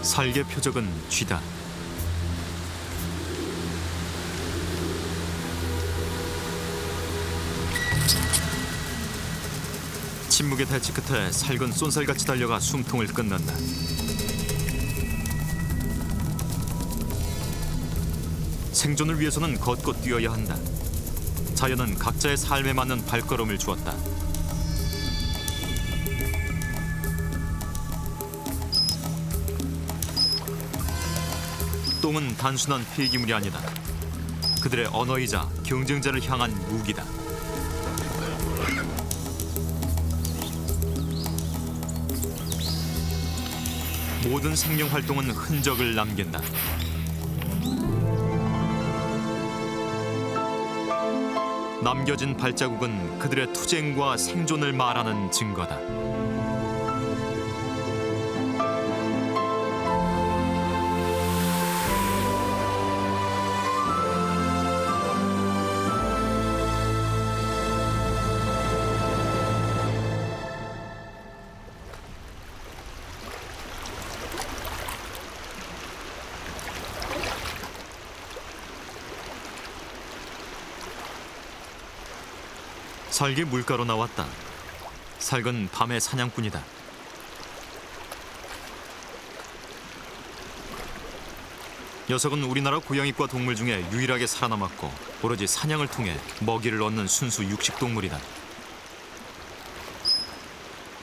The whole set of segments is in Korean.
살개 표적은 쥐다. 침묵의 대치 끝에 살건 쏜살같이 달려가 숨통을 끊는다. 생존을 위해서는 걷고 뛰어야 한다. 자연은 각자의 삶에 맞는 발걸음을 주었다. 똥은 단순한 폐기물이 아니다. 그들의 언어이자 경쟁자를 향한 무기다. 모든 생명 활동은 흔적을 남긴다. 남겨진 발자국은 그들의 투쟁과 생존을 말하는 증거다. 살기 물가로 나왔다. 살건 밤의 사냥꾼이다. 녀석은 우리나라 고양이과 동물 중에 유일하게 살아남았고 오로지 사냥을 통해 먹이를 얻는 순수 육식동물이다.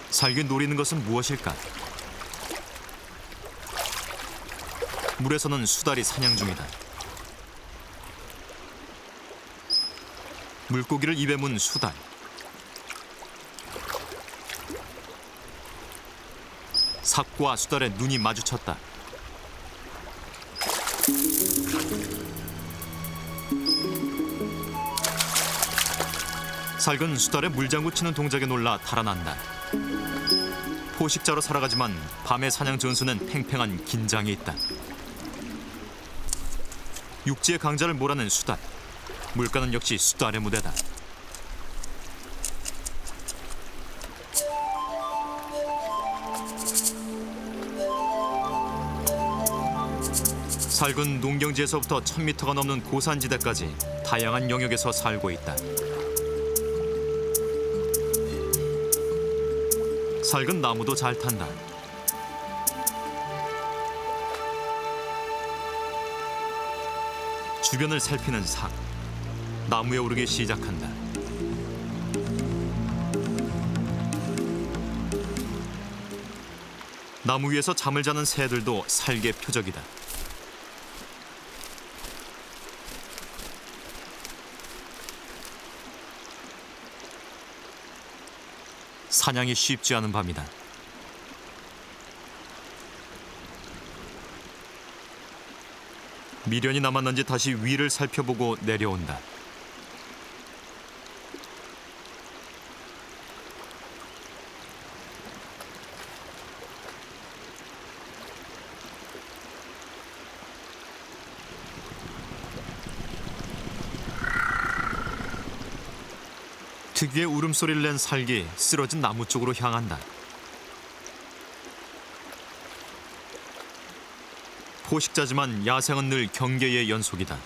살기 노리는 것은 무엇일까? 물에서는 수달이 사냥 중이다. 물고기를 입에 문 수달. 삭과 수달의 눈이 마주쳤다. 살건 수달의 물장구 치는 동작에 놀라 달아난다. 포식자로 살아가지만 밤의 사냥 전수는 팽팽한 긴장이 있다. 육지의 강자를 몰아낸 수달. 물가는 역시 수달의 무대다. 살건 농경지에서부터 1000m가 넘는 고산지대까지 다양한 영역에서 살고 있다. 살건 나무도 잘 탄다. 주변을 살피는 삭. 나무에 오르기 시작한다. 나무 위에서 잠을 자는 새들도 살개 표적이다. 사냥이 쉽지 않은 밤이다. 미련이 남았는지 다시 위를 살펴보고 내려온다. 특유의 울음소리를 낸 살기 쓰러진 나무 쪽으로 향한다. 포식자지만 야생은 늘 경계의 연속이다.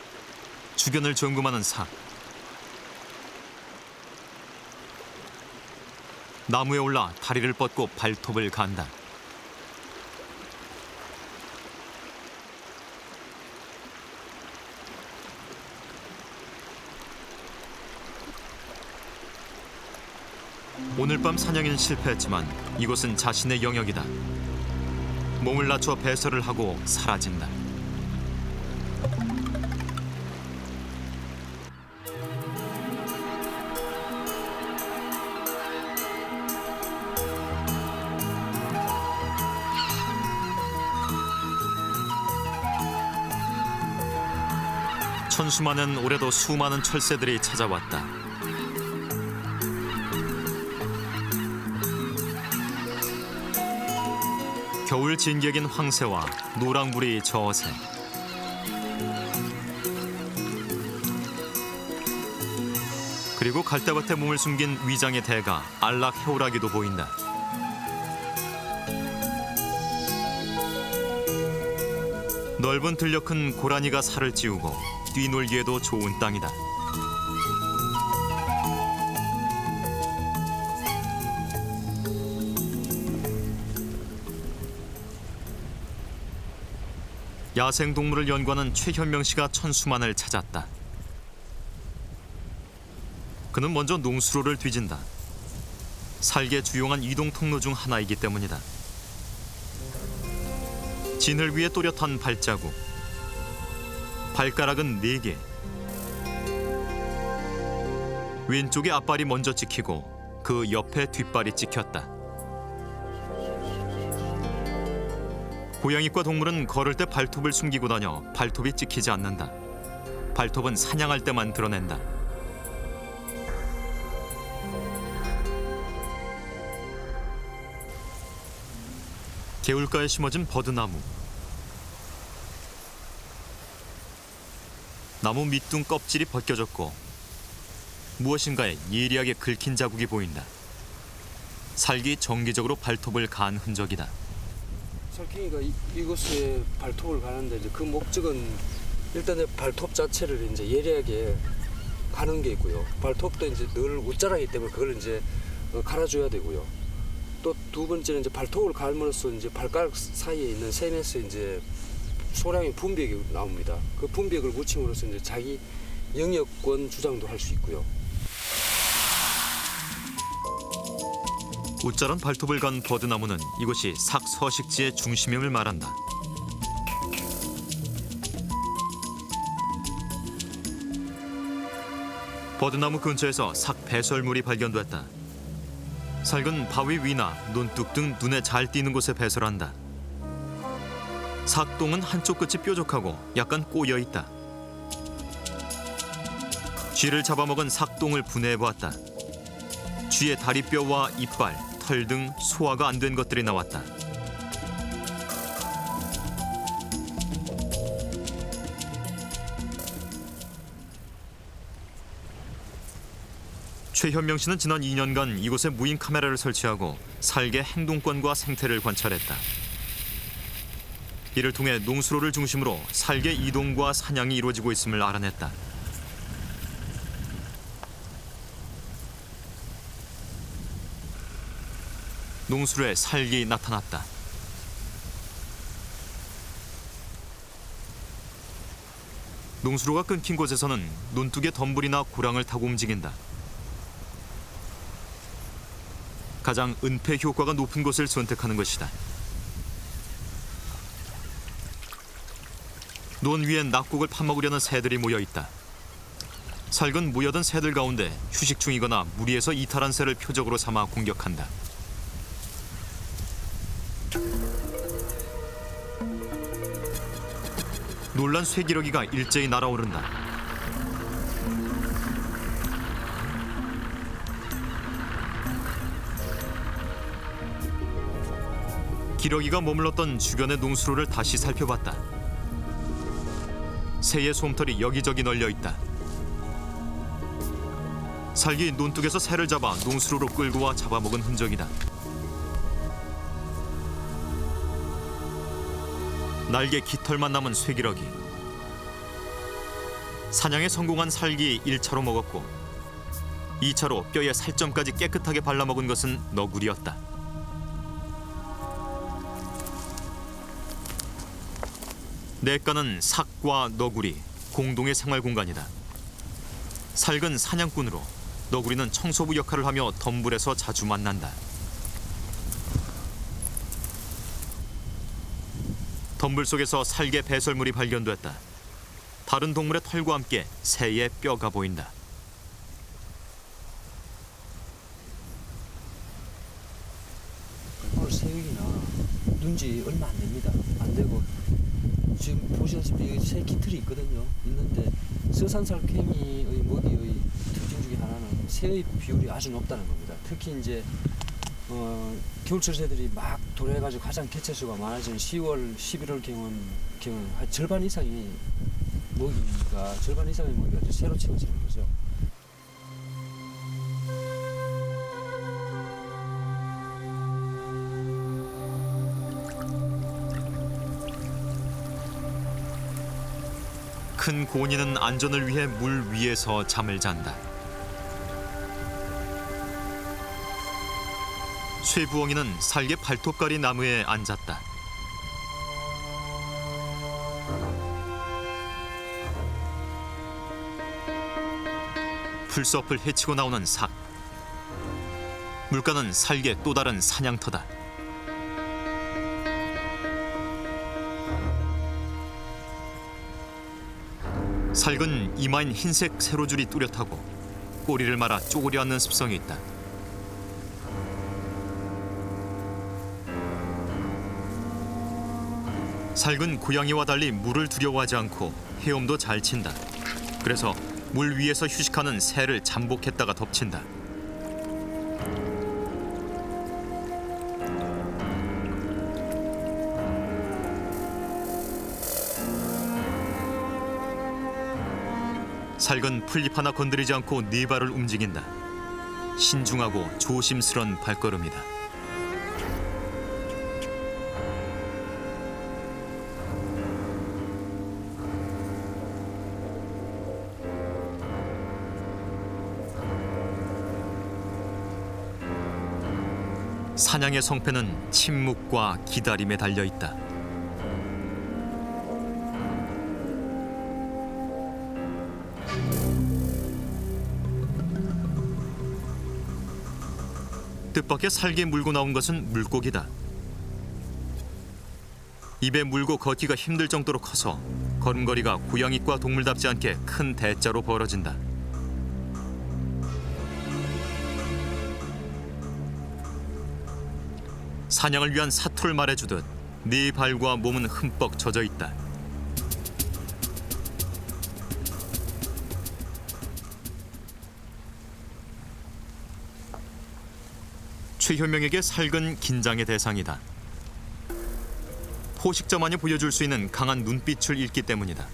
주변을 점검하는 삭. 나무에 올라 다리를 뻗고 발톱을 간다. 오늘 밤 사냥에는 실패했지만 이곳은 자신의 영역이다. 몸을 낮춰 배설을 하고 사라진다. 천수만은 올해도 수많은 철새들이 찾아왔다. 겨울 진격인 황새와 노랑부리 저새. 그리고 갈대밭에 몸을 숨긴 위장의 대가 알락해오라기도 보인다. 넓은 들녘 큰 고라니가 살을 찌우고 뛰놀기에도 좋은 땅이다. 야생동물을 연구하는 최현명 씨가 천수만을 찾았다. 그는 먼저 농수로를 뒤진다. 살게 주용한 이동 통로 중 하나이기 때문이다. 진을 위해 또렷한 발자국. 발가락은 4개. 왼쪽에 앞발이 먼저 찍히고 그 옆에 뒷발이 찍혔다. 고양이과 동물은 걸을 때 발톱을 숨기고 다녀 발톱이 찍히지 않는다. 발톱은 사냥할 때만 드러낸다. 개울가에 심어진 버드나무. 나무 밑둥 껍질이 벗겨졌고 무엇인가에 예리하게 긁힌 자국이 보인다. 살기 정기적으로 발톱을 간 흔적이다. 살쾡이가 이곳에 발톱을 가는데 이제 그 목적은 일단은 발톱 자체를 이제 예리하게 가는 게 있고요. 발톱도 이제 늘 웃자라기 때문에 그걸 이제 갈아줘야 되고요. 또 두 번째는 이제 발톱을 갈므로써 이제 발가락 사이에 있는 샘에서 이제 소량의 분비액이 나옵니다. 그 분비액을 묻힘으로써 이제 자기 영역권 주장도 할 수 있고요. 웃자란 발톱을 간 버드나무는 이곳이 삭 서식지의 중심임을 말한다. 버드나무 근처에서 삭 배설물이 발견됐다. 살은 바위 위나 논둑 등 눈에 잘 띄는 곳에 배설한다. 삭똥은 한쪽 끝이 뾰족하고 약간 꼬여 있다. 쥐를 잡아먹은 삭똥을 분해해보았다. 쥐의 다리뼈와 이빨, 털 등 소화가 안 된 것들이 나왔다. 최현명 씨는 지난 2년간 이곳에 무인 카메라를 설치하고 살개 행동권과 생태를 관찰했다. 이를 통해 농수로를 중심으로 살개 이동과 사냥이 이루어지고 있음을 알아냈다. 농수로에 살기 나타났다. 농수로가 끊긴 곳에서는 논둑의 덤불이나 고랑을 타고 움직인다. 가장 은폐 효과가 높은 곳을 선택하는 것이다. 논 위엔 낙곡을 파먹으려는 새들이 모여있다. 살은 모여든 새들 가운데 휴식 중이거나 무리해서 이탈한 새를 표적으로 삼아 공격한다. 놀란 쇠기러기가 일제히 날아오른다. 기러기가 머물렀던 주변의 농수로를 다시 살펴봤다. 새의 솜털이 여기저기 널려 있다. 살기 논둑에서 새를 잡아 농수로로 끌고 와 잡아먹은 흔적이다. 날개 깃털만 남은 쇠기러기. 사냥에 성공한 살기 1차로 먹었고 2차로 뼈에 살점까지 깨끗하게 발라먹은 것은 너구리였다. 냇가는 삭과 너구리 공동의 생활 공간이다. 살은 사냥꾼으로 너구리는 청소부 역할을 하며 덤불에서 자주 만난다. 덤불 속에서 살개 배설물이 발견됐다. 다른 동물의 털과 함께 새의 뼈가 보인다. 오늘 새우기나 눈지 얼마 안 됩니다. 안 되고 지금 보시다시피 새 깃털이 있거든요. 있는데 서산살쾡이의 먹이의 특징 중에 하나는 새의 비율이 아주 높다는 겁니다. 특히 이제 겨울철 새들이 막 도래해가지고 가장 개체수가 많아지는 10월, 11월 경우는 한 절반 이상의 먹이가 이제 새로 채워지는 거죠. 큰 고니는 안전을 위해 물 위에서 잠을 잔다. 쇠부엉이는 살개 발톱가리 나무에 앉았다. 풀숲을 헤치고 나오는 삭. 물가는 살개 또 다른 사냥터다. 살은 이마엔 흰색 세로줄이 뚜렷하고 꼬리를 말아 쪼그려 앉는 습성이 있다. 살은 고양이와 달리 물을 두려워하지 않고 헤엄도 잘 친다. 그래서 물 위에서 휴식하는 새를 잠복했다가 덮친다. 살은 풀잎 하나 건드리지 않고 네 발을 움직인다. 신중하고 조심스런 발걸음이다. 사냥의 성패는 침묵과 기다림에 달려 있다. 뜻밖의 살게 물고 나온 것은 물고기다. 입에 물고 걷기가 힘들 정도로 커서 걸음걸이가 고양이과 동물답지 않게 큰 대자로 벌어진다. 사냥을 위한 사투를 말해주듯 네 발과 몸은 흠뻑 젖어 있다. 최현명에게 살은 긴장의 대상이다. 포식자만이 보여줄 수 있는 강한 눈빛을 잃기 때문이다.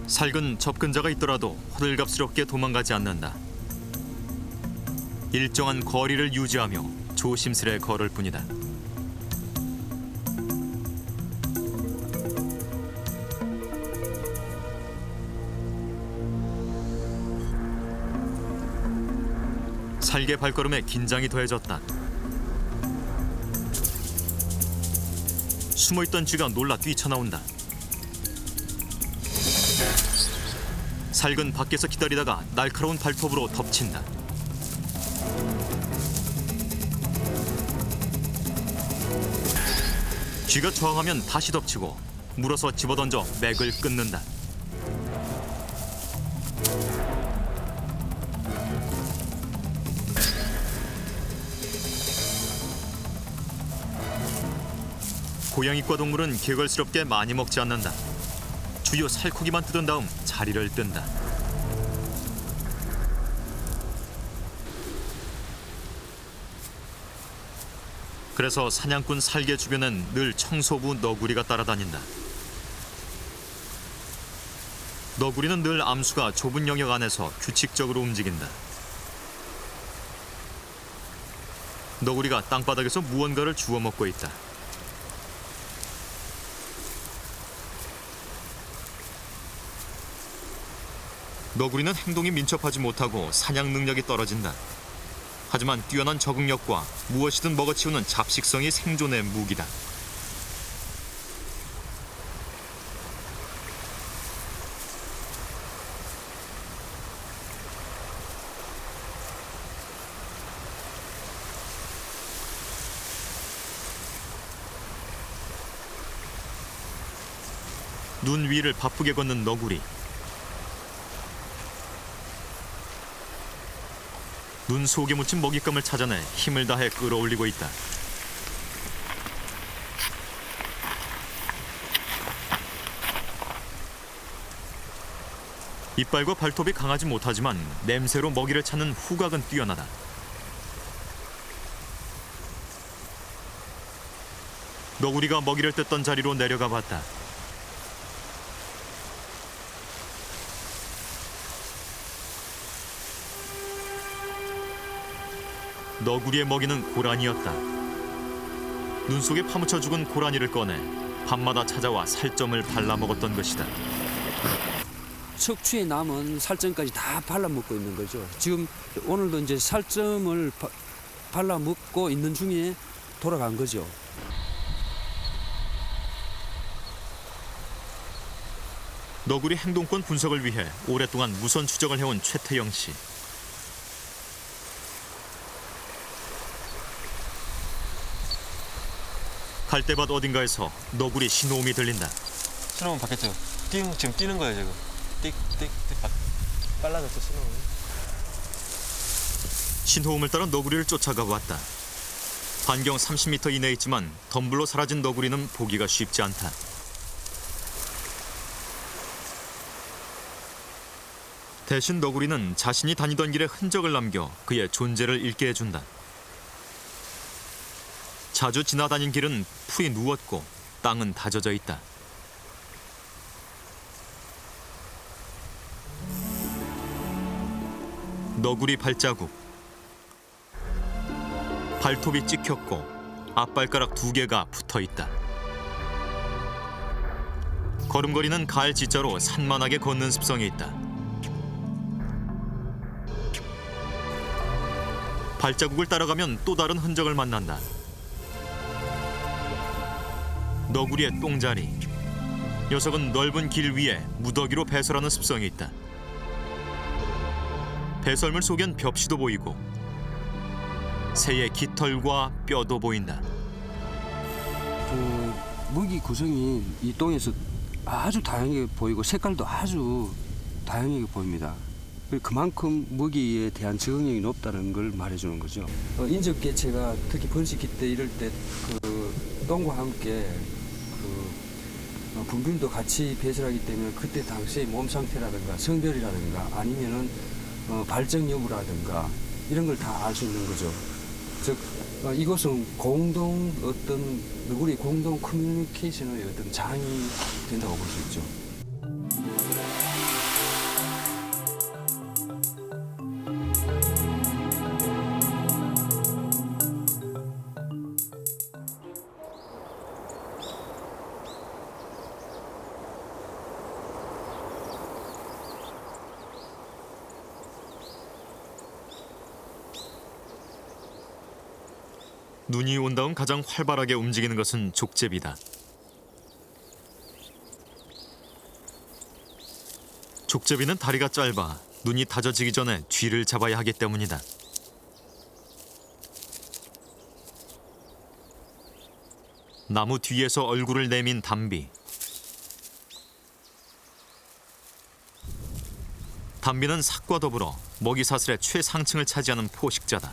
살은 접근자가 있더라도 호들갑스럽게 도망가지 않는다. 일정한 거리를 유지하며 조심스레 걸을 뿐이다. 살개 발걸음에 긴장이 더해졌다. 숨어있던 쥐가 놀라 뛰쳐나온다. 살은 밖에서 기다리다가 날카로운 발톱으로 덮친다. 쥐가 저항하면 다시 덮치고 물어서 집어던져 맥을 끊는다. 고양이과 동물은 개걸스럽게 많이 먹지 않는다. 주요 살코기만 뜯은 다음 자리를 뜬다. 그래서 사냥꾼 살개 주변엔 늘 청소부 너구리가 따라다닌다. 너구리는 늘 암수가 좁은 영역 안에서 규칙적으로 움직인다. 너구리가 땅바닥에서 무언가를 주워 먹고 있다. 너구리는 행동이 민첩하지 못하고 사냥 능력이 떨어진다. 하지만 뛰어난 적응력과 무엇이든 먹어치우는 잡식성이 생존의 무기다. 눈 위를 바쁘게 걷는 너구리. 눈 속에 묻힌 먹잇감을 찾아내 힘을 다해 끌어올리고 있다. 이빨과 발톱이 강하지 못하지만 냄새로 먹이를 찾는 후각은 뛰어나다. 너구리가 먹이를 뜯던 자리로 내려가 봤다. 너구리의 먹이는 고라니였다. 눈 속에 파묻혀 죽은 고라니를 꺼내 밤마다 찾아와 살점을 발라먹었던 것이다. 척추에 남은 살점까지 다 발라먹고 있는 거죠. 지금 오늘도 이제 살점을 발라먹고 있는 중에 돌아간 거죠. 너구리 행동권 분석을 위해 오랫동안 무선 추적을 해온 최태영 씨. 갈대밭 어딘가에서 너구리 신호음이 들린다. 신호음 바뀌었죠. 지금 뛰는 거예요 지금. 띡띡띡 빨라졌죠 신호음. 신호음을 따라 너구리를 쫓아가 왔다. 반경 30m 이내에 있지만 덤불로 사라진 너구리는 보기가 쉽지 않다. 대신 너구리는 자신이 다니던 길에 흔적을 남겨 그의 존재를 잊게 해준다. 자주 지나다닌 길은 풀이 누웠고 땅은 다져져 있다. 너구리 발자국. 발톱이 찍혔고 앞발가락 2개가 붙어 있다. 걸음걸이는 가을 지자로 산만하게 걷는 습성이 있다. 발자국을 따라가면 또 다른 흔적을 만난다. 너구리의 똥자리. 녀석은 넓은 길 위에 무더기로 배설하는 습성이 있다. 배설물 속엔 벽시도 보이고 새의 깃털과 뼈도 보인다. 먹이 구성이 이 똥에서 아주 다양하게 보이고 색깔도 아주 다양하게 보입니다. 그만큼 먹이에 대한 적응력이 높다는 걸 말해주는 거죠. 인접 개체가 특히 번식기 때 이럴 때 그 똥과 함께 분균도 같이 배설하기 때문에 그때 당시의 몸 상태라든가 성별이라든가 아니면은 발정 여부라든가 이런 걸 다 알 수 있는 거죠. 즉 이것은 공동 어떤 너구리 공동 커뮤니케이션의 어떤 장이 된다고 볼 수 있죠. 눈이 온 다음 가장 활발하게 움직이는 것은 족제비다. 족제비는 다리가 짧아 눈이 다져지기 전에 쥐를 잡아야 하기 때문이다. 나무 뒤에서 얼굴을 내민 담비. 담비는 삭과 더불어 먹이 사슬의 최상층을 차지하는 포식자다.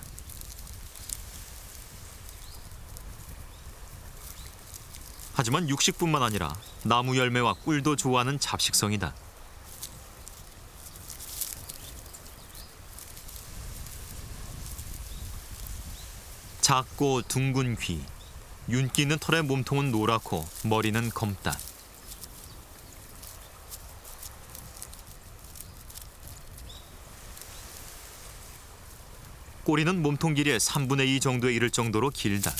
하지만 육식뿐만 아니라 나무 열매와 꿀도 좋아하는 잡식성이다. 작고 둥근 귀, 윤기 있는 털의 몸통은 노랗고 머리는 검다. 꼬리는 몸통 길이의 3분의 2 정도에 이를 정도로 길다.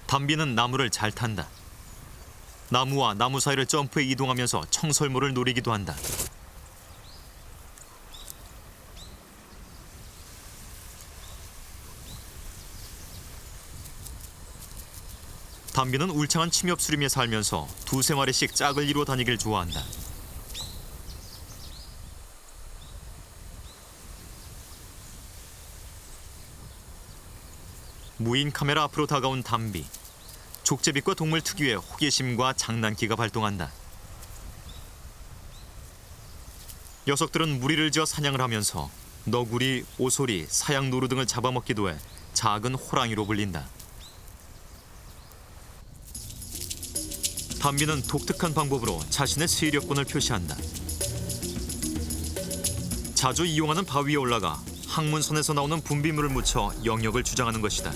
담비는 나무를 잘 탄다. 나무와 나무 사이를 점프해 이동하면서 청설모를 노리기도 한다. 담비는 울창한 침엽수림에 살면서 2-3마리씩 짝을 이루어 다니길 좋아한다. 무인 카메라 앞으로 다가온 담비. 족제비과 동물 특유의 호기심과 장난기가 발동한다. 녀석들은 무리를 지어 사냥을 하면서 너구리, 오소리, 사양노루 등을 잡아먹기도 해 작은 호랑이로 불린다. 담비는 독특한 방법으로 자신의 세력권을 표시한다. 자주 이용하는 바위에 올라가 항문선에서 나오는 분비물을 묻혀 영역을 주장하는 것이다.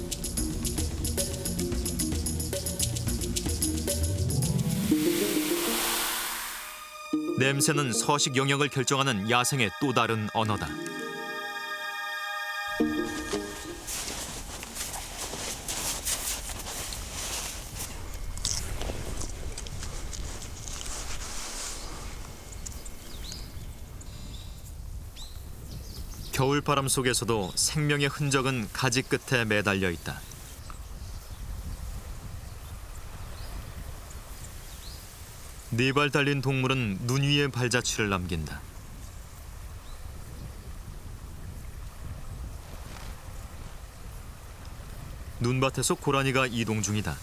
냄새는 서식 영역을 결정하는 야생의 또 다른 언어다. 겨울바람 속에서도 생명의 흔적은 가지 끝에 매달려 있다. 네 발 달린 동물은 눈 위에 발자취를 남긴다. 눈밭에서 고라니가 이동 중이다.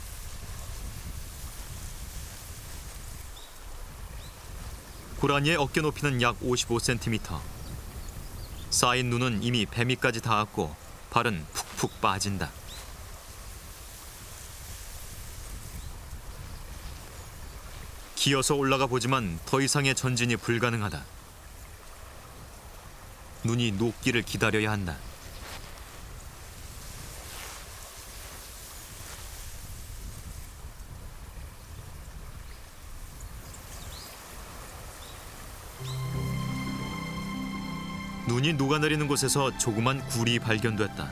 고라니의 어깨 높이는 약 55cm. 쌓인 눈은 이미 배밑까지 닿았고 발은 푹푹 빠진다. 기어서 올라가 보지만 더 이상의 전진이 불가능하다. 눈이 녹기를 기다려야 한다. 눈이 녹아내리는 곳에서 조그만 굴이 발견됐다.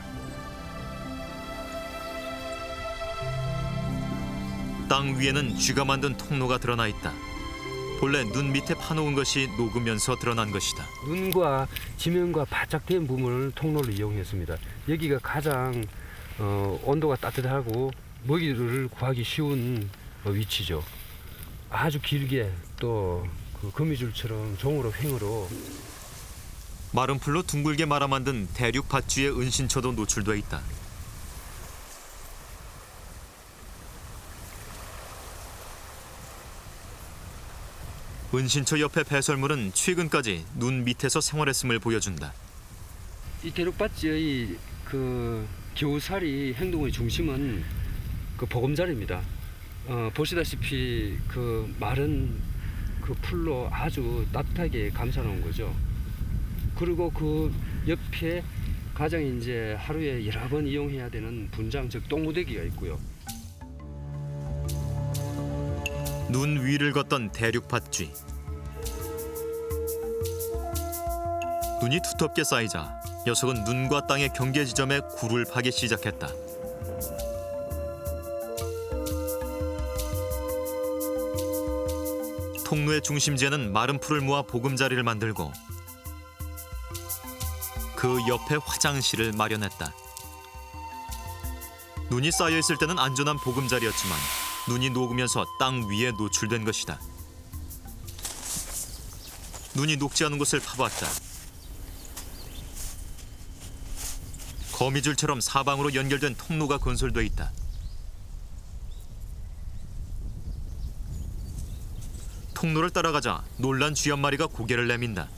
땅 위에는 쥐가 만든 통로가 드러나 있다. 본래 눈 밑에 파놓은 것이 녹으면서 드러난 것이다. 눈과 지면과 바짝 된 부분을 통로로 이용했습니다. 여기가 가장 온도가 따뜻하고 먹이를 구하기 쉬운 위치죠. 아주 길게 또 그 거미줄처럼 종으로 횡으로 마른 풀로 둥글게 말아 만든 대륙 밧쥐의 은신처도 노출돼 있다. 은신처 옆에 배설물은 최근까지 눈 밑에서 생활했음을 보여준다. 이 대륙밭지의 그 겨우살이 행동의 중심은 그 보금자리입니다. 보시다시피 그 마른 그 풀로 아주 따뜻하게 감싸놓은 거죠. 그리고 그 옆에 가장 이제 하루에 여러 번 이용해야 되는 분장 즉 똥무대기가 있고요. 눈 위를 걷던 대륙 밧쥐. 눈이 두텁게 쌓이자 녀석은 눈과 땅의 경계 지점에 굴을 파기 시작했다. 통로의 중심지에는 마른 풀을 모아 보금자리를 만들고 그 옆에 화장실을 마련했다. 눈이 쌓여 있을 때는 안전한 보금자리였지만 눈이 녹으면서 땅 위에 노출된 것이다. 눈이 녹지 않은 곳을 파봤다. 거미줄처럼 사방으로 연결된 통로가 건설돼 있다. 통로를 따라가자 놀란 쥐 한 마리가 고개를 내민다.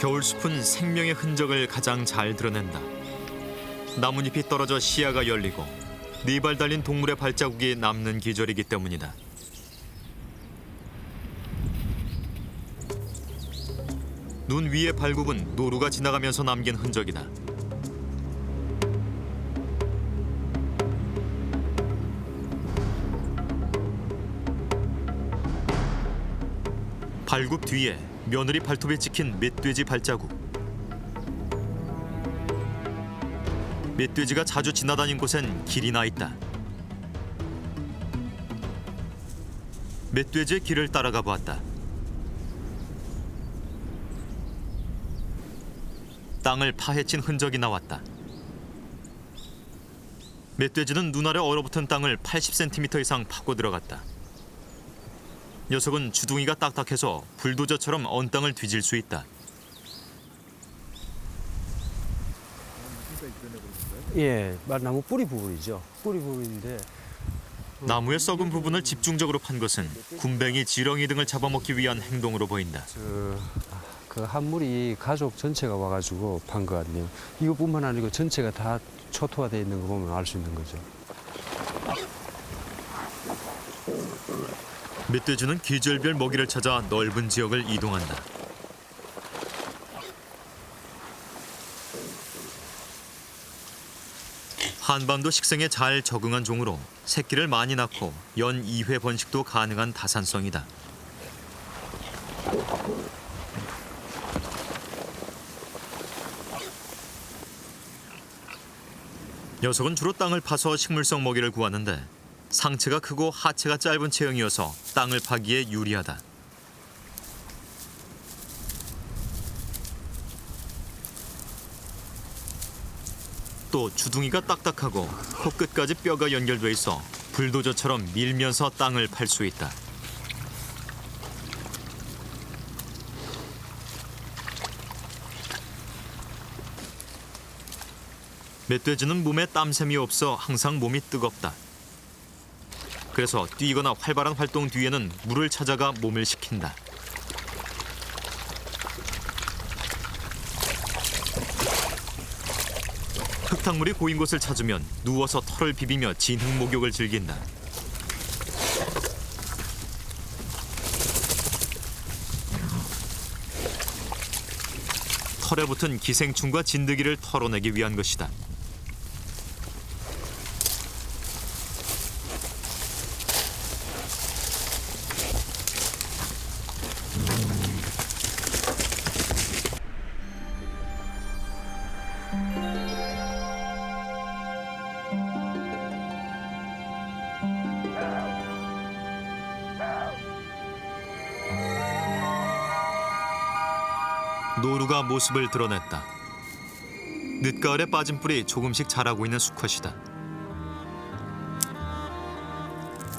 겨울숲은 생명의 흔적을 가장 잘 드러낸다. 나뭇잎이 떨어져 시야가 열리고 네 발 달린 동물의 발자국이 남는 계절이기 때문이다. 눈 위의 발굽은 노루가 지나가면서 남긴 흔적이다. 발굽 뒤에 며느리 발톱에 찍힌 멧돼지 발자국. 멧돼지가 자주 지나다닌 곳엔 길이 나 있다. 멧돼지의 길을 따라가 보았다. 땅을 파헤친 흔적이 나왔다. 멧돼지는 눈 아래 얼어붙은 땅을 80cm 이상 파고 들어갔다. 녀석은 주둥이가 딱딱해서 불도저처럼 언 땅을 뒤질 수 있다. 예, 나무 뿌리 부분이죠. 뿌리 부분인데 나무의 썩은 부분을 집중적으로 판 것은 굼벵이, 지렁이 등을 잡아먹기 위한 행동으로 보인다. 그 한물이 가족 전체가 와가지고 판 것 같네요. 이것뿐만 아니고 전체가 다 초토화되어 있는 거 보면 알 수 있는 거죠. 멧돼지는 계절별 먹이를 찾아 넓은 지역을 이동한다. 한반도 식생에 잘 적응한 종으로 새끼를 많이 낳고 연 2회 번식도 가능한 다산성이다. 녀석은 주로 땅을 파서 식물성 먹이를 구하는데 상체가 크고 하체가 짧은 체형이어서 땅을 파기에 유리하다. 또 주둥이가 딱딱하고 코끝까지 뼈가 연결돼 있어 불도저처럼 밀면서 땅을 팔 수 있다. 멧돼지는 몸에 땀샘이 없어 항상 몸이 뜨겁다. 그래서 뛰거나 활발한 활동 뒤에는 물을 찾아가 몸을 식힌다. 흙탕물이 고인 곳을 찾으면 누워서 털을 비비며 진흙 목욕을 즐긴다. 털에 붙은 기생충과 진드기를 털어내기 위한 것이다. 노루가 모습을 드러냈다. 늦가을에 빠진 뿔이 조금씩 자라고 있는 수컷이다.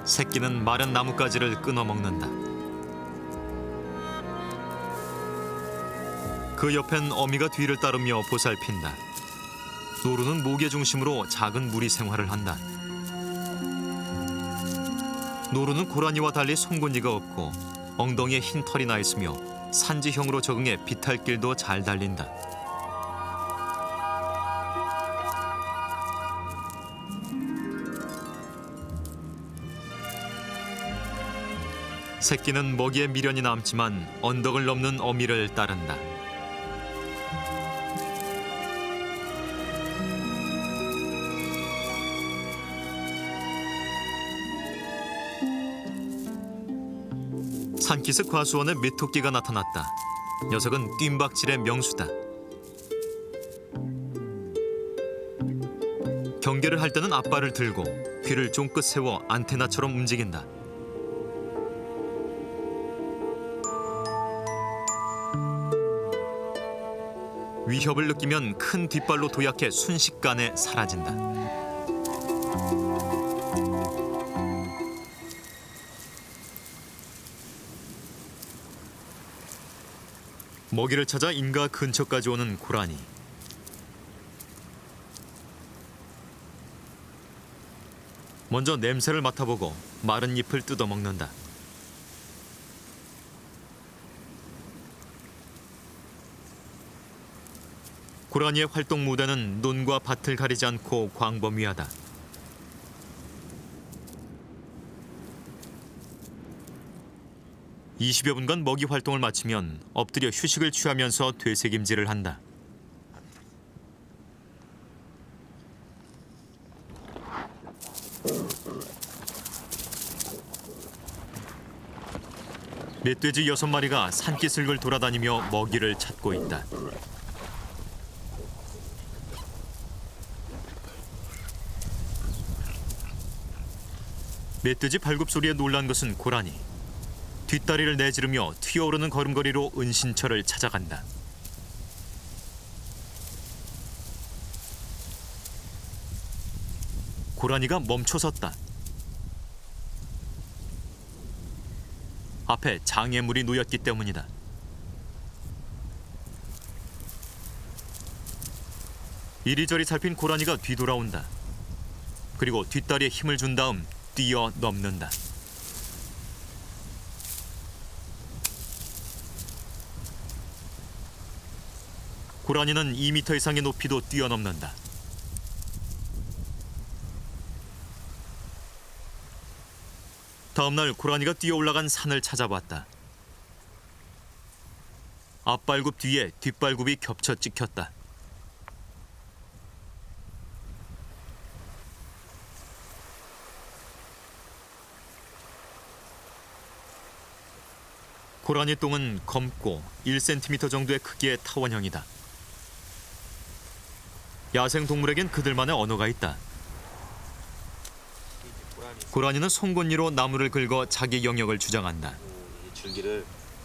새끼는 마른 나뭇가지를 끊어 먹는다. 그 옆엔 어미가 뒤를 따르며 보살핀다. 노루는 목의 중심으로 작은 무리 생활을 한다. 노루는 고라니와 달리 송곳니가 없고 엉덩이에 흰 털이 나 있으며 산지형으로 적응해 비탈길도 잘 달린다. 새끼는 먹이에 미련이 남지만 언덕을 넘는 어미를 따른다. 산기슭 과수원에 메토끼가 나타났다. 녀석은 뜀박질의 명수다. 경계를 할 때는 앞발을 들고 귀를 쫑긋 세워 안테나처럼 움직인다. 위협을 느끼면 큰 뒷발로 도약해 순식간에 사라진다. 먹이를 찾아 인가 근처까지 오는 고라니. 먼저 냄새를 맡아보고 마른 잎을 뜯어먹는다. 고라니의 활동 무대는 논과 밭을 가리지 않고 광범위하다. (20여) 분간 먹이 활동을 마치면 엎드려 휴식을 취하면서 되새김질을 한다. 멧돼지 6마리가 산기슭을 돌아다니며 먹이를 찾고 있다. 멧돼지 발굽 소리에 놀란 것은 고라니. 뒷다리를 내지르며 튀어오르는 걸음걸이로 은신처를 찾아간다. 고라니가 멈춰섰다. 앞에 장애물이 놓였기 때문이다. 이리저리 살핀 고라니가 뒤돌아온다. 그리고 뒷다리에 힘을 준 다음 뛰어넘는다. 고라니는 2m 이상의 높이도 뛰어넘는다. 다음 날 고라니가 뛰어올라간 산을 찾아봤다. 앞발굽 뒤에 뒷발굽이 겹쳐 찍혔다. 고라니 똥은 검고 1cm 정도의 크기의 타원형이다. 야생 동물에겐 그들만의 언어가 있다. 고라니는 송곳니로 나무를 긁어 자기 영역을 주장한다. 이 줄기를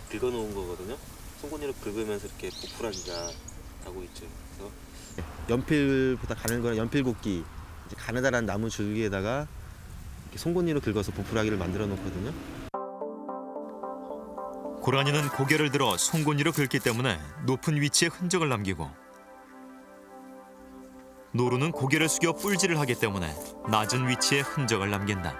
긁어놓은 거거든요. 송곳니로 긁으면서 이렇게 보풀하기가 하고 있죠. 그래서 연필보다 가는 거는 연필곡기, 이제 가느다란 나무 줄기에다가 이렇게 송곳니로 긁어서 보풀하기를 만들어 놓거든요. 고라니는 고개를 들어 송곳니로 긁기 때문에 높은 위치에 흔적을 남기고, 노루는 고개를 숙여 뿔질을 하기 때문에 낮은 위치에 흔적을 남긴다.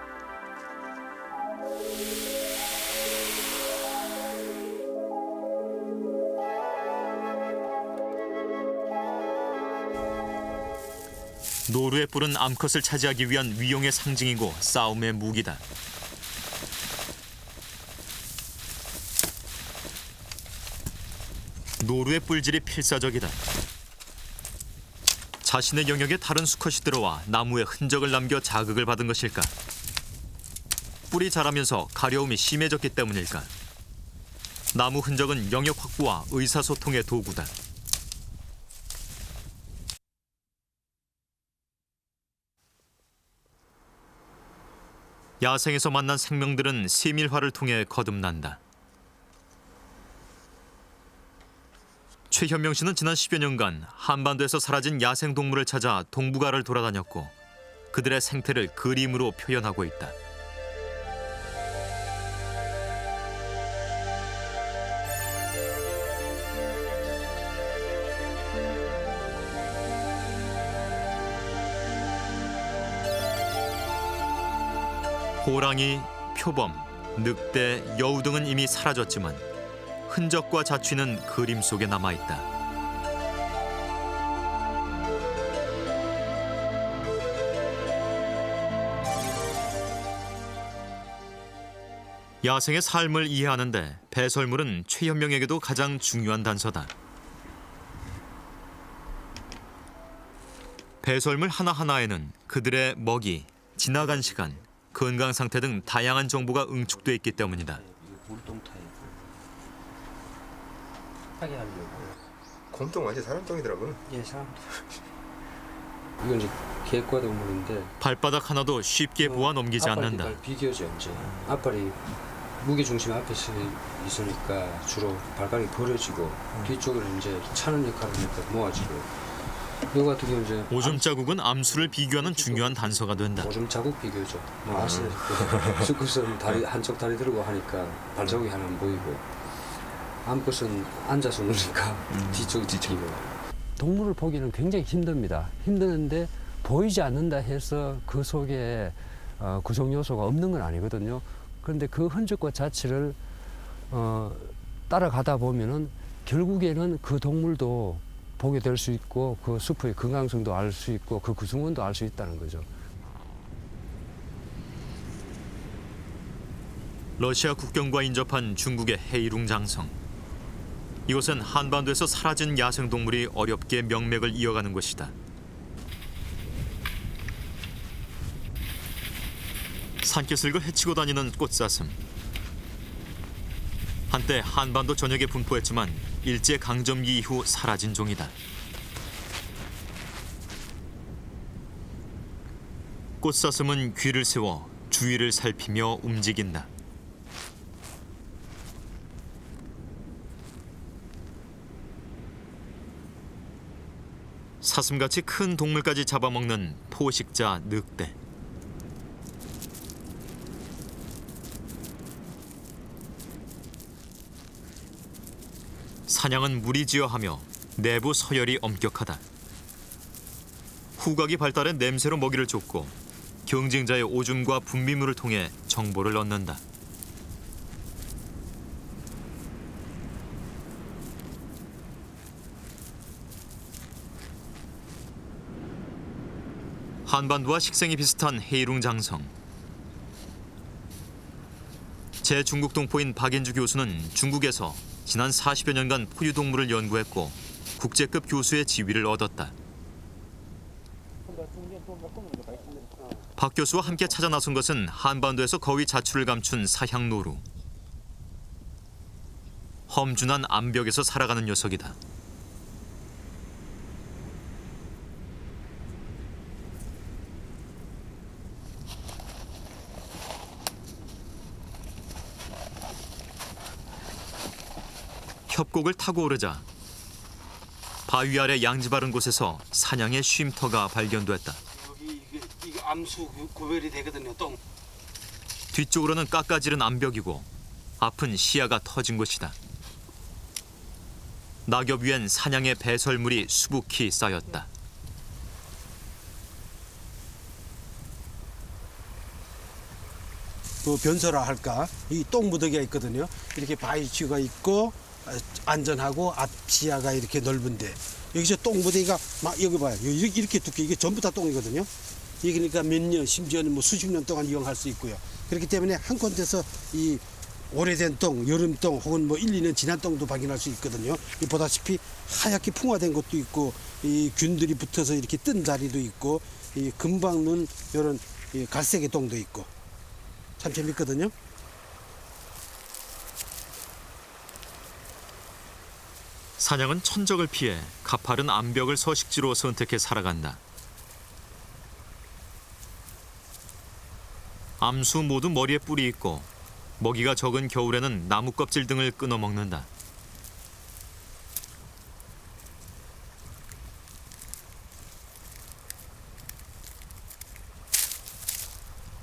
노루의 뿔은 암컷을 차지하기 위한 위용의 상징이고 싸움의 무기다. 노루의 뿔질이 필사적이다. 자신의 영역에 다른 수컷이 들어와 나무에 흔적을 남겨 자극을 받은 것일까? 뿔이 자라면서 가려움이 심해졌기 때문일까? 나무 흔적은 영역 확보와 의사소통의 도구다. 야생에서 만난 생명들은 세밀화를 통해 거듭난다. 최현명 씨는 지난 10여 년간 한반도에서 사라진 야생동물을 찾아 동북아를 돌아다녔고 그들의 생태를 그림으로 표현하고 있다. 호랑이, 표범, 늑대, 여우 등은 이미 사라졌지만 흔적과 자취는 그림 속에 남아있다. 야생의 삶을 이해하는데 배설물은 최현명에게도 가장 중요한 단서다. 배설물 하나하나에는 그들의 먹이, 지나간 시간, 건강 상태 등 다양한 정보가 응축돼 있기 때문이다. 물동타입 하게 하려고. 곰똥 완전 사람똥이더라고요. 예, 사람. 이건 이제 개과 동물인데 발바닥 하나도 쉽게 보아 넘기지 않는다. 앞발 비교죠 이제. 앞발이 무게 중심이 앞에 있으니까 주로 발발이 벌어지고 뒤쪽에는 이제 차는 역할을 하니까 모아지고. 이거 같은 경우 이제 오줌 자국은 암수를 비교하는 중요한 단서가 된다. 오줌 자국 비교죠. 뭐 아시다시피 수컷은 다리 한쪽 다리 들고 하니까 발자국이 하나 안 보이고 암컷은 앉아서 노니까 뒤쪽이 뒤집고. 동물을 보기는 굉장히 힘듭니다. 힘드는데 보이지 않는다 해서 그 속에 구성 요소가 없는 건 아니거든요. 그런데 그 흔적과 자취를 따라가다 보면은 결국에는 그 동물도 보게 될 수 있고 그 숲의 건강성도 알 수 있고 그 구성원도 알 수 있다는 거죠. 러시아 국경과 인접한 중국의 헤이룽 장성. 이곳은 한반도에서 사라진 야생동물이 어렵게 명맥을 이어가는 곳이다. 산기슭을 헤치고 다니는 꽃사슴. 한때 한반도 전역에 분포했지만 일제강점기 이후 사라진 종이다. 꽃사슴은 귀를 세워 주위를 살피며 움직인다. 사슴같이 큰 동물까지 잡아먹는 포식자 늑대. 사냥은 무리지어하며 내부 서열이 엄격하다. 후각이 발달해 냄새로 먹이를 쫓고 경쟁자의 오줌과 분비물을 통해 정보를 얻는다. 한반도와 식생이 비슷한 헤이룽 장성. 제중국 동포인 박인주 교수는 중국에서 지난 40여 년간 포유동물을 연구했고 국제급 교수의 지위를 얻었다. 박 교수와 함께 찾아 나선 것은 한반도에서 거위 자출을 감춘 사향노루. 험준한 암벽에서 살아가는 녀석이다. 협곡을 타고 오르자 바위 아래 양지 바른 곳에서 사냥의 쉼터가 발견됐다. 여기 이게 암수 구별이 되거든요. 똥. 뒤쪽으로는 깎아지른 암벽이고 앞은 시야가 터진 곳이다. 낙엽 위엔 사냥의 배설물이 수북히 쌓였다. 그 변소라 할까 이 똥무더기가 있거든요. 이렇게 바위치가 있고 안전하고 앞 시야가 이렇게 넓은데 여기서 똥무더기가 막 여기 봐요. 이렇게 두께 이게 전부 다 똥이거든요. 이게 그러니까 몇 년 심지어는 뭐 수십 년 동안 이용할 수 있고요. 그렇기 때문에 한 군데서 이 오래된 똥, 여름똥 혹은 뭐 1, 2년 지난 똥도 발견할 수 있거든요. 이 보다시피 하얗게 풍화된 것도 있고 이 균들이 붙어서 이렇게 뜬 자리도 있고 이 금방 눈 이런 갈색의 똥도 있고 참 재밌거든요. 사냥은 천적을 피해 가파른 암벽을 서식지로 선택해 살아간다. 암수 모두 머리에 뿔이 있고 먹이가 적은 겨울에는 나무 껍질 등을 끊어 먹는다.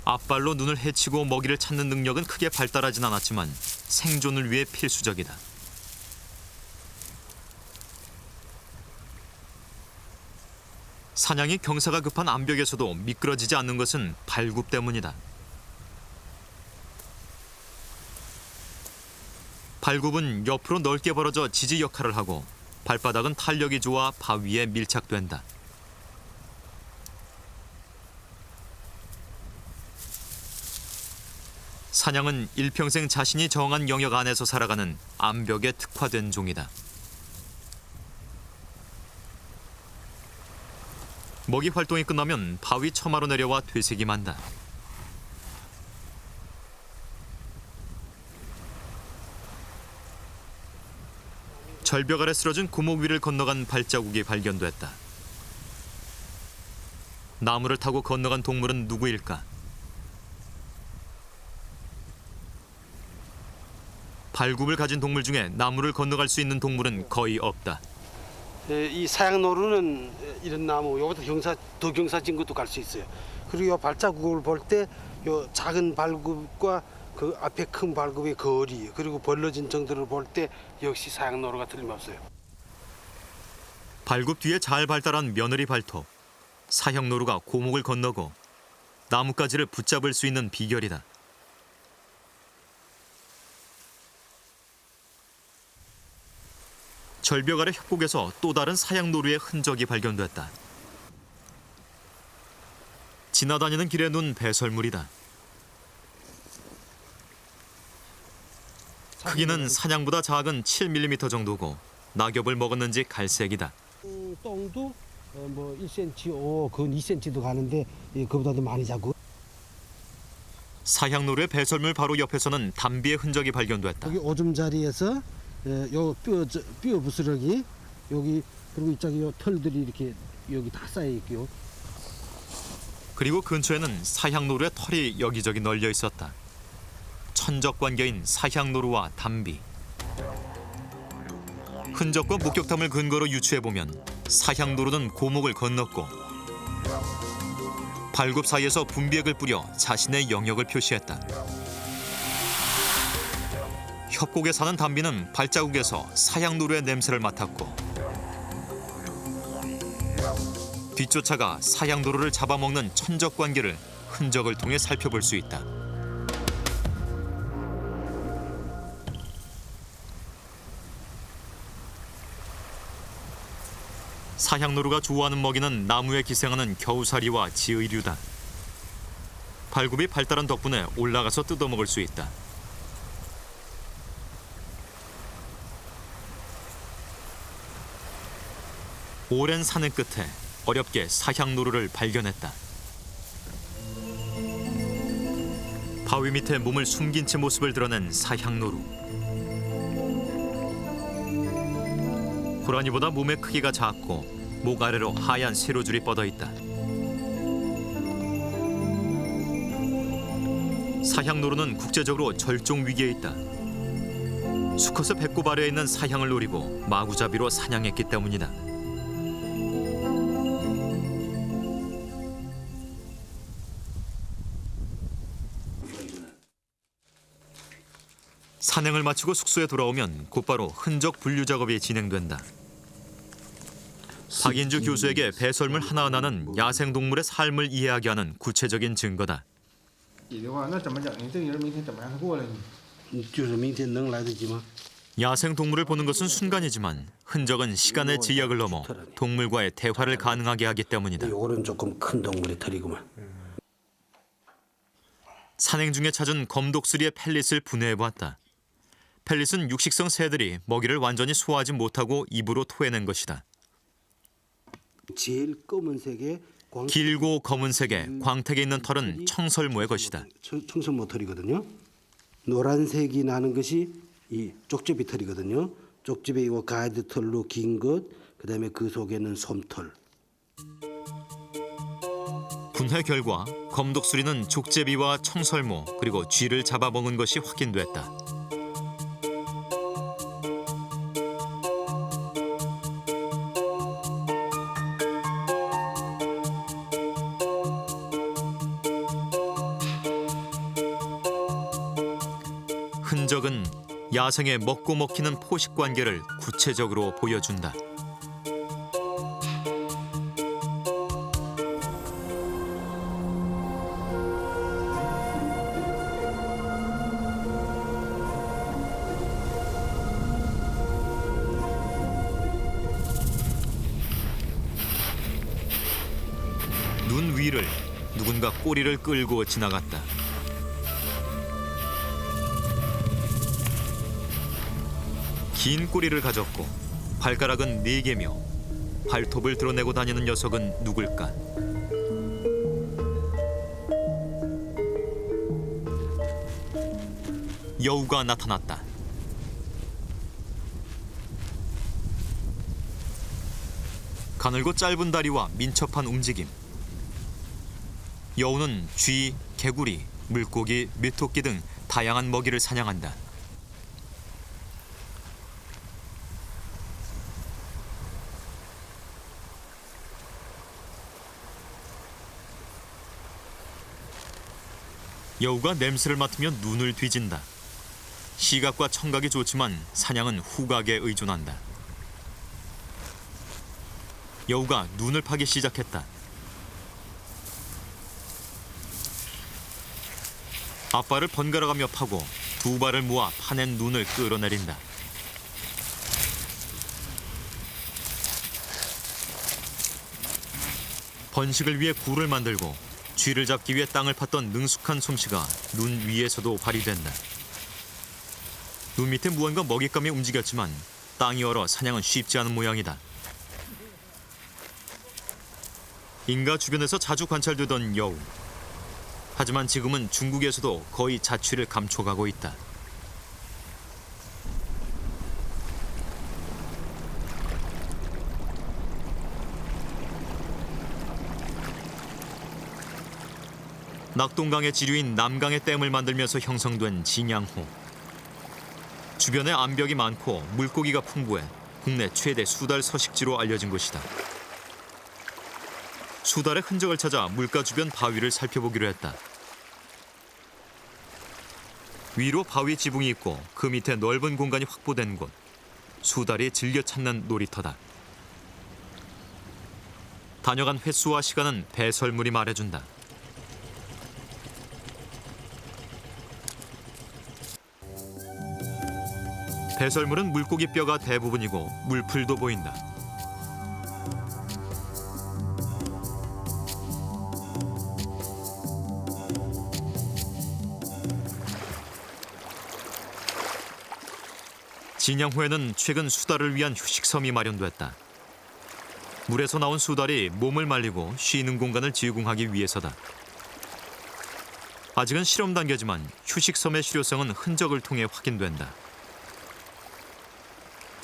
앞발로 눈을 헤치고 먹이를 찾는 능력은 크게 발달하진 않았지만 생존을 위해 필수적이다. 사냥이 경사가 급한 암벽에서도 미끄러지지 않는 것은 발굽 때문이다. 발굽은 옆으로 넓게 벌어져 지지 역할을 하고 발바닥은 탄력이 좋아 바위에 밀착된다. 사냥은 일평생 자신이 정한 영역 안에서 살아가는 암벽에 특화된 종이다. 먹이 활동이 끝나면 바위 처마로 내려와 되새김한다. 절벽 아래 쓰러진 구멍 위를 건너간 발자국이 발견됐다. 나무를 타고 건너간 동물은 누구일까? 발굽을 가진 동물 중에 나무를 건너갈 수 있는 동물은 거의 없다. 이 사양노루는 이런 나무, 요것도 더 경사진 것도 갈 수 있어요. 그리고 요 발자국을 볼 때 요 작은 발굽과 그 앞에 큰 발굽의 거리, 그리고 벌러진 정도를 볼 때 역시 사양노루가 틀림없어요. 발굽 뒤에 잘 발달한 며느리 발톱. 사형노루가 고목을 건너고 나뭇가지를 붙잡을 수 있는 비결이다. 절벽 아래 협곡에서 또 다른 사양노루의 흔적이 발견됐다. 지나다니는 길에 눈 배설물이다. 크기는 사냥보다 작은 7mm 정도고 낙엽을 먹었는지 갈색이다. 똥도 뭐 1cm, 근 2cm도 가는데 그보다도 많이 자고. 사향노루의 배설물 바로 옆에서는 담비의 흔적이 발견됐다. 여기 오줌 자리에서 요 뼈 부스러기 여기 그리고 이쪽에 요 털들이 이렇게 여기 다 쌓여 있고요. 그리고 근처에는 사향노루의 털이 여기저기 널려 있었다. 천적 관계인 사향노루와 담비. 흔적과 목격담을 근거로 유추해보면 사향노루는 고목을 건넜고 발굽 사이에서 분비액을 뿌려 자신의 영역을 표시했다. 협곡에 사는 담비는 발자국에서 사향노루의 냄새를 맡았고 뒤쫓아가 사향노루를 잡아먹는 천적 관계를 흔적을 통해 살펴볼 수 있다. 사향노루가 좋아하는 먹이는 나무에 기생하는 겨우사리와 지의류다. 발굽이 발달한 덕분에 올라가서 뜯어먹을 수 있다. 오랜 산의 끝에 어렵게 사향노루를 발견했다. 바위 밑에 몸을 숨긴 채 모습을 드러낸 사향노루. 고라니보다 몸의 크기가 작고 목 아래로 하얀 세로줄이 뻗어 있다. 사향노루는 국제적으로 절종 위기에 있다. 수컷의 배꼽 아래에 있는 사향을 노리고 마구잡이로 사냥했기 때문이다. 산행을 마치고 숙소에 돌아오면 곧바로 흔적 분류 작업이 진행된다. 박인주 교수에게 배설물 하나하나는 야생동물의 삶을 이해하게 하는 구체적인 증거다. 就是明天能来得及吗？ 야생동물을 보는 것은 순간이지만 흔적은 시간의 지역을 넘어 동물과의 대화를 가능하게 하기 때문이다. 요거는 조금 큰 동물의 털이구만. 산행 중에 찾은 검독수리의 펠릿을 분해해보았다. 펠릿은 육식성 새들이 먹이를 완전히 소화하지 못하고 입으로 토해낸 것이다. 제일 검은색의 길고 검은색의 광택에 있는 털은 청설모의 것이다. 청설모 털이거든요. 노란색이 나는 것이 이 쪽제비 털이거든요. 쪽제비 이거 가이드 털로 긴 것, 그다음에 그 속에는 솜털. 분해 결과 검독수리는 족제비와 청설모 그리고 쥐를 잡아먹은 것이 확인됐다. 흔적은 야생의 먹고 먹히는 포식 관계를 구체적으로 보여준다. 눈 위를 누군가 꼬리를 끌고 지나갔다. 긴 꼬리를 가졌고 발가락은 4개며 발톱을 드러내고 다니는 녀석은 누굴까? 여우가 나타났다. 가늘고 짧은 다리와 민첩한 움직임. 여우는 쥐, 개구리, 물고기, 메토끼 등 다양한 먹이를 사냥한다. 여우가 냄새를 맡으면 눈을 뒤진다. 시각과 청각이 좋지만 사냥은 후각에 의존한다. 여우가 눈을 파기 시작했다. 앞발을 번갈아가며 파고 두 발을 모아 파낸 눈을 끌어내린다. 번식을 위해 굴을 만들고 쥐를 잡기 위해 땅을 팠던 능숙한 솜씨가 눈 위에서도 발휘된다. 눈 밑에 무언가 먹잇감이 움직였지만 땅이 얼어 사냥은 쉽지 않은 모양이다. 인가 주변에서 자주 관찰되던 여우. 하지만 지금은 중국에서도 거의 자취를 감춰가고 있다. 낙동강의 지류인 남강의 댐을 만들면서 형성된 진양호. 주변에 암벽이 많고 물고기가 풍부해 국내 최대 수달 서식지로 알려진 곳이다. 수달의 흔적을 찾아 물가 주변 바위를 살펴보기로 했다. 위로 바위 지붕이 있고 그 밑에 넓은 공간이 확보된 곳. 수달이 즐겨 찾는 놀이터다. 다녀간 횟수와 시간은 배설물이 말해준다. 배설물은 물고기 뼈가 대부분이고 물풀도 보인다. 진양호에는 최근 수달을 위한 휴식섬이 마련됐다. 물에서 나온 수달이 몸을 말리고 쉬는 공간을 제공하기 위해서다. 아직은 실험 단계지만 휴식섬의 실효성은 흔적을 통해 확인된다.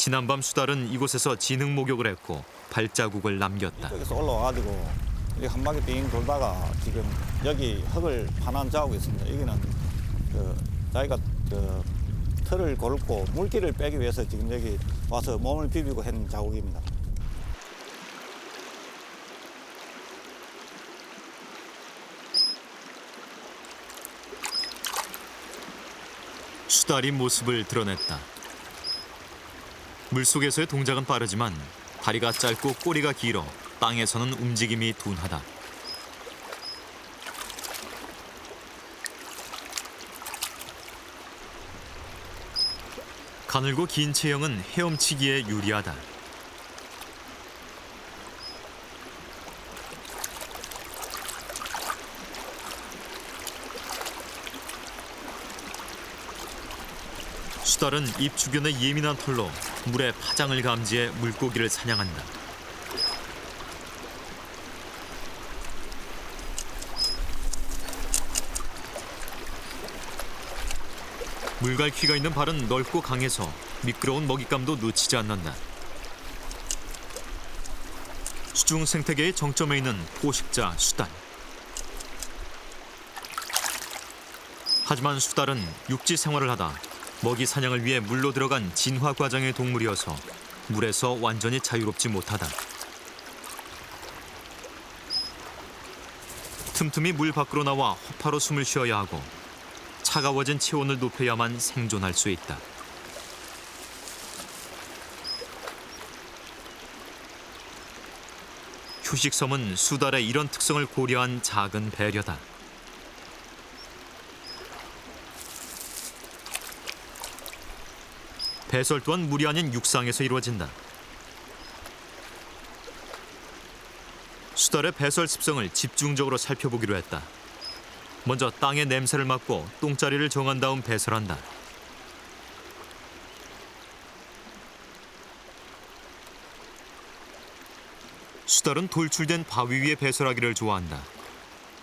지난밤 수달은 이곳에서 진흙 목욕을 했고 발자국을 남겼다. 여기서 올라와가지고 여기 한 바퀴 빙 돌다가 지금 여기 흙을 파난 자국이 있습니다. 여기는 자기가 털을 곪고 물기를 빼기 위해서 지금 여기 와서 몸을 비비고 한 자국입니다. 수달이 모습을 드러냈다. 물속에서의 동작은 빠르지만 다리가 짧고 꼬리가 길어 땅에서는 움직임이 둔하다. 가늘고 긴 체형은 헤엄치기에 유리하다. 수달은 입 주변의 예민한 털로 물의 파장을 감지해 물고기를 사냥한다. 물갈퀴가 있는 발은 넓고 강해서 미끄러운 먹잇감도 놓치지 않는다. 수중 생태계의 정점에 있는 포식자 수달. 하지만 수달은 육지 생활을 하다 먹이 사냥을 위해 물로 들어간 진화 과정의 동물이어서 물에서 완전히 자유롭지 못하다. 틈틈이 물 밖으로 나와 허파로 숨을 쉬어야 하고 차가워진 체온을 높여야만 생존할 수 있다. 휴식섬은 수달의 이런 특성을 고려한 작은 배려다. 배설 또한 물이 아닌 육상에서 이루어진다. 수달의 배설 습성을 집중적으로 살펴보기로 했다. 먼저 땅의 냄새를 맡고 똥자리를 정한 다음 배설한다. 수달은 돌출된 바위 위에 배설하기를 좋아한다.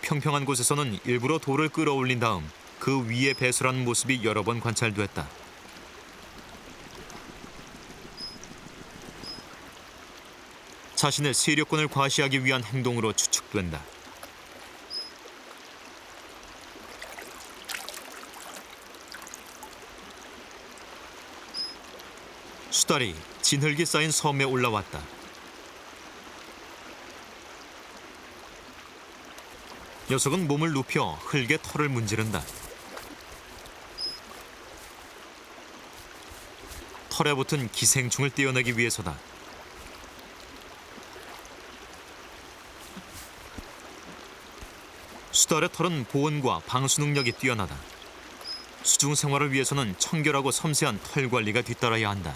평평한 곳에서는 일부러 돌을 끌어올린 다음 그 위에 배설하는 모습이 여러 번 관찰됐다. 자신의 세력권을 과시하기 위한 행동으로 추측된다. 수달이 진흙이 쌓인 섬에 올라왔다. 녀석은 몸을 눕혀 흙에 털을 문지른다. 털에 붙은 기생충을 떼어내기 위해서다. 수달의 털은 보온과 방수 능력이 뛰어나다. 수중 생활을 위해서는 청결하고 섬세한 털 관리가 뒤따라야 한다.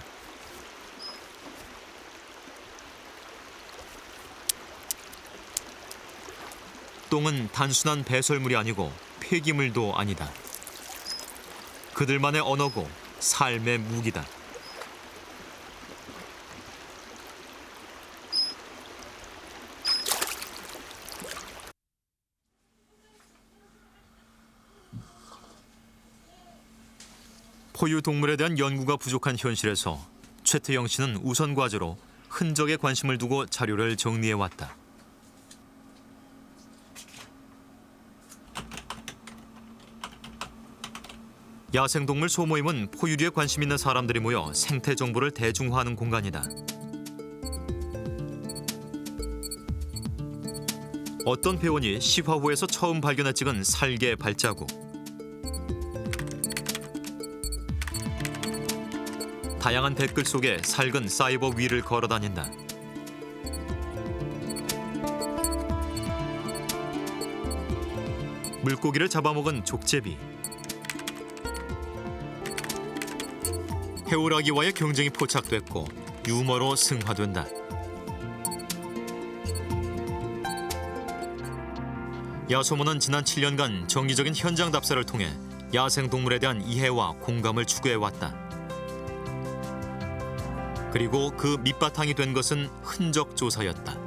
똥은 단순한 배설물이 아니고 폐기물도 아니다. 그들만의 언어고 삶의 무기다. 포유동물에 대한 연구가 부족한 현실에서 최태영 씨는 우선 과제로 흔적에 관심을 두고 자료를 정리해왔다. 야생동물 소모임은 포유류에 관심 있는 사람들이 모여 생태 정보를 대중화하는 공간이다. 어떤 회원이 시화호에서 처음 발견해 찍은 살개 발자국. 다양한 댓글 속에 살근 사이버 위를 걸어다닌다. 물고기를 잡아먹은 족제비. 해오라기와의 경쟁이 포착됐고 유머로 승화된다. 야소모는 지난 7년간 정기적인 현장 답사를 통해 야생동물에 대한 이해와 공감을 추구해왔다. 그리고 그 밑바탕이 된 것은 흔적 조사였다.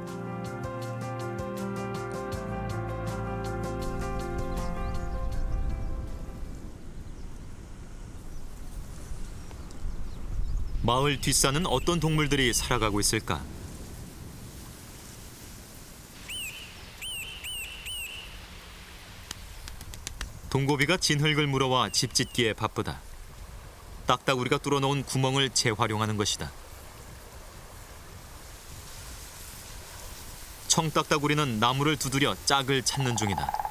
마을 뒷산은 어떤 동물들이 살아가고 있을까? 동고비가 진흙을 물어와 집 짓기에 바쁘다. 딱따구리가 뚫어놓은 구멍을 재활용하는 것이다. 청딱따구리는 나무를 두드려 짝을 찾는 중이다.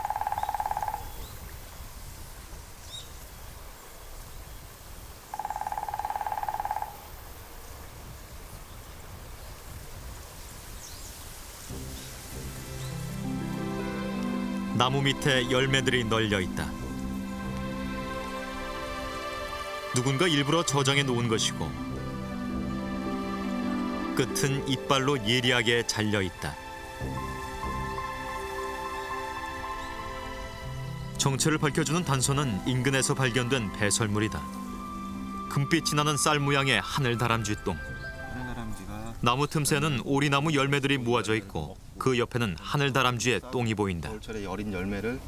나무 밑에 열매들이 널려 있다. 누군가 일부러 저장해 놓은 것이고 끝은 이빨로 예리하게 잘려 있다. 정체를 밝혀주는 단서는 인근에서 발견된 배설물이다. 금빛이 나는 쌀 모양의 하늘다람쥐똥. 나무 틈새는 오리나무 열매들이 모아져 있고 그 옆에는 하늘다람쥐의 똥이 보인다. 겨울철에 어린 열매를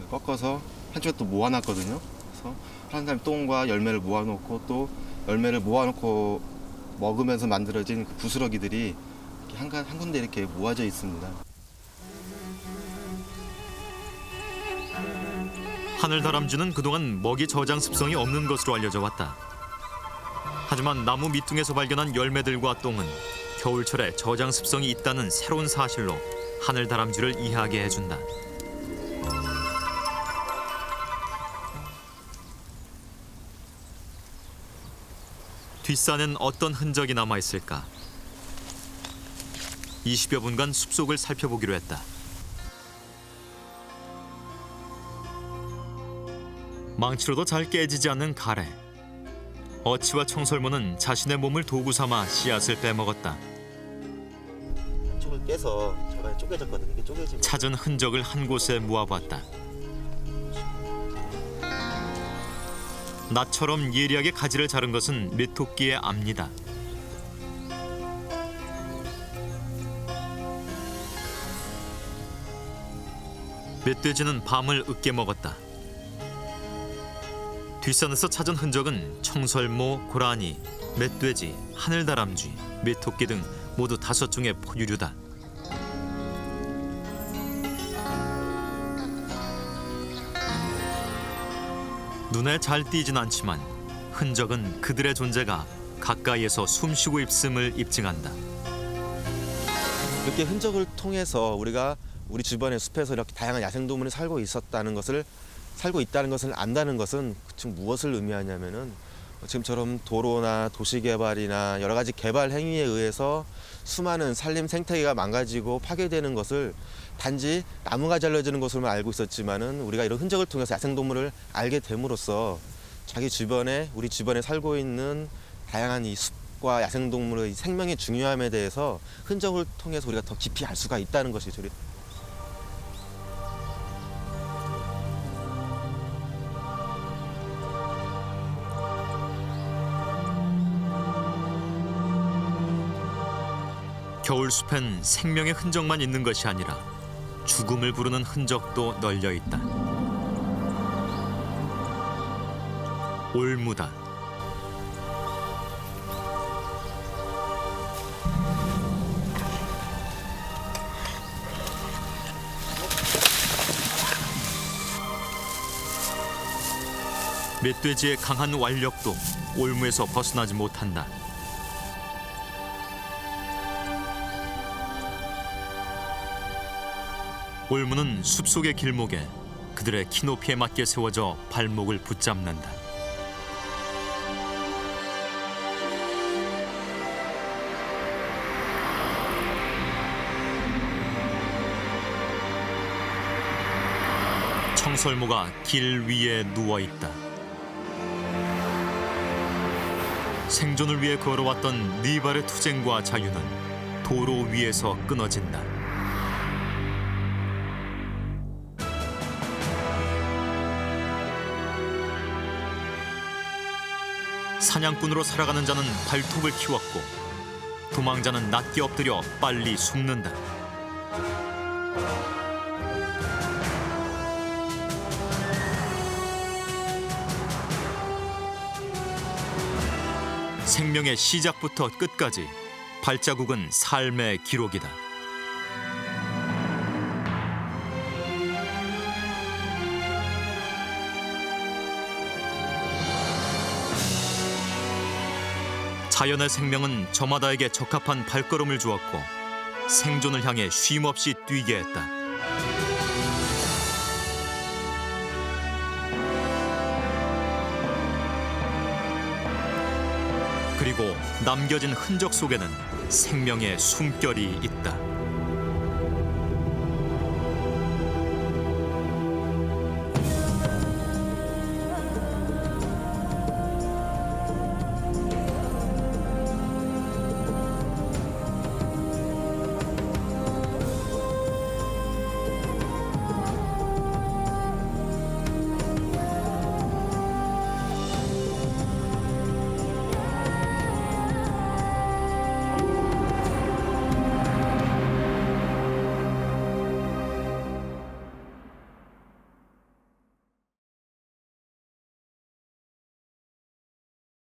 꺾어서 한쪽에 또 모아놨거든요. 그래서 하늘다람쥐 똥과 열매를 모아놓고 또 열매를 모아놓고 먹으면서 만들어진 그 부스러기들이 한 군데 이렇게 모아져 있습니다. 하늘다람쥐는 그동안 먹이 저장 습성이 없는 것으로 알려져 왔다. 하지만 나무 밑둥에서 발견한 열매들과 똥은 겨울철에 저장 습성이 있다는 새로운 사실로 하늘다람쥐를 이해하게 해준다. 뒷산엔 어떤 흔적이 남아있을까? 20여 분간 숲속을 살펴보기로 했다. 망치로도 잘 깨지지 않는 가래. 어치와 청설모는 자신의 몸을 도구 삼아 씨앗을 빼먹었다. 쪽을 깨서 저번에 쪼개졌거든요. 이게 쪼개지면 찾은 흔적을 한 곳에 모아봤다. 나처럼 예리하게 가지를 자른 것은 메토끼의 암니다. 멧돼지는 밤을 으깨 먹었다. 뒷산에서 찾은 흔적은 청설모, 고라니, 멧돼지, 하늘다람쥐, 메토끼 등 모두 5종의 포유류다. 눈에 잘 띄진 않지만 흔적은 그들의 존재가 가까이에서 숨쉬고 있음을 입증한다. 이렇게 흔적을 통해서 우리가 우리 주변의 숲에서 이렇게 다양한 야생동물이 살고 있다는 것을 안다는 것은 지금 무엇을 의미하냐면은 지금처럼 도로나 도시개발이나 여러 가지 개발 행위에 의해서 수많은 산림 생태계가 망가지고 파괴되는 것을 단지 나무가 잘려지는 것으로만 알고 있었지만은 우리가 이런 흔적을 통해서 야생동물을 알게 됨으로써 우리 주변에 살고 있는 다양한 이 숲과 야생동물의 생명의 중요함에 대해서 흔적을 통해서 우리가 더 깊이 알 수가 있다는 것이죠. 겨울숲엔 생명의 흔적만 있는 것이 아니라 죽음을 부르는 흔적도 널려 있다. 올무다. 멧돼지의 강한 완력도 올무에서 벗어나지 못한다. 올무는 숲속의 길목에 그들의 키높이에 맞게 세워져 발목을 붙잡는다. 청설모가 길 위에 누워있다. 생존을 위해 걸어왔던 네 발의 투쟁과 자유는 도로 위에서 끊어진다. 사냥꾼으로 살아가는 자는 발톱을 키웠고 도망자는 낮게 엎드려 빨리 숨는다. 생명의 시작부터 끝까지 발자국은 삶의 기록이다. 자연의 생명은 저마다에게 적합한 발걸음을 주었고 생존을 향해 쉼없이 뛰게 했다. 그리고 남겨진 흔적 속에는 생명의 숨결이 있다.